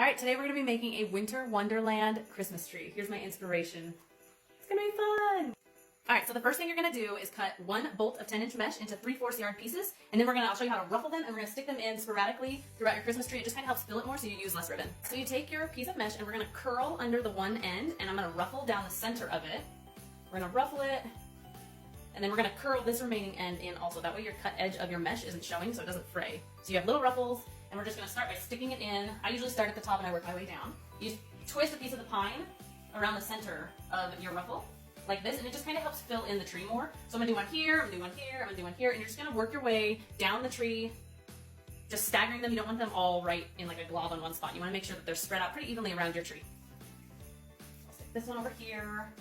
All right, today we're gonna be making a Winter Wonderland Christmas tree. Here's my inspiration. It's gonna be fun. All right, so the first thing you're gonna do is cut one bolt of 10-inch mesh into 3/4 yard pieces, and then I'll show you how to ruffle them, and we're gonna stick them in sporadically throughout your Christmas tree. It just kind of helps fill it more so you use less ribbon. So you take your piece of mesh and we're gonna curl under the one end, and I'm gonna ruffle down the center of it. We're gonna ruffle it, and then we're gonna curl this remaining end in also. That way your cut edge of your mesh isn't showing so it doesn't fray. So you have little ruffles, and we're just gonna start by sticking it in. I usually start at the top and I work my way down. You just twist a piece of the pine around the center of your ruffle, like this, and it just kind of helps fill in the tree more. So I'm gonna do one here, I'm gonna do one here, I'm gonna do one here, and you're just gonna work your way down the tree, just staggering them. You don't want them all right in like a glob on one spot. You wanna make sure that they're spread out pretty evenly around your tree. I'll stick this one over here.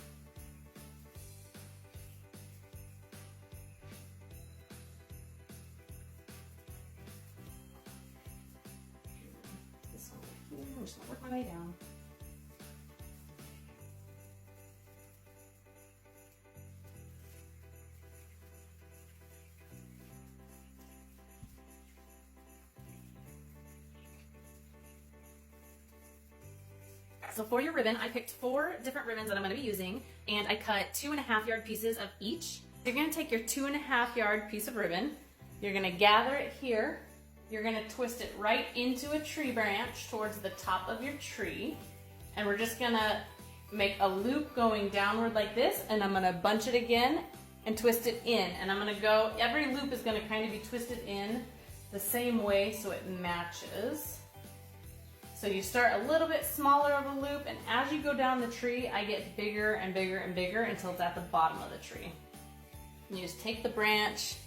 I'm just gonna work my way down. So for your ribbon, I picked 4 different ribbons that I'm gonna be using, and I cut 2.5 yard pieces of each. You're gonna take your 2.5 yard piece of ribbon, you're gonna gather it here, you're gonna twist it right into a tree branch towards the top of your tree, and we're just gonna make a loop going downward like this, and I'm gonna bunch it again and twist it in, and I'm gonna go, every loop is gonna kind of be twisted in the same way so it matches. So you start a little bit smaller of a loop, and as you go down the tree, I get bigger and bigger and bigger until it's at the bottom of the tree. And you just take the branch,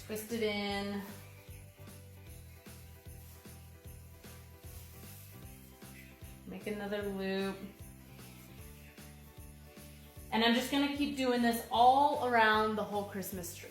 twist it in, make another loop. And I'm just gonna keep doing this all around the whole Christmas tree.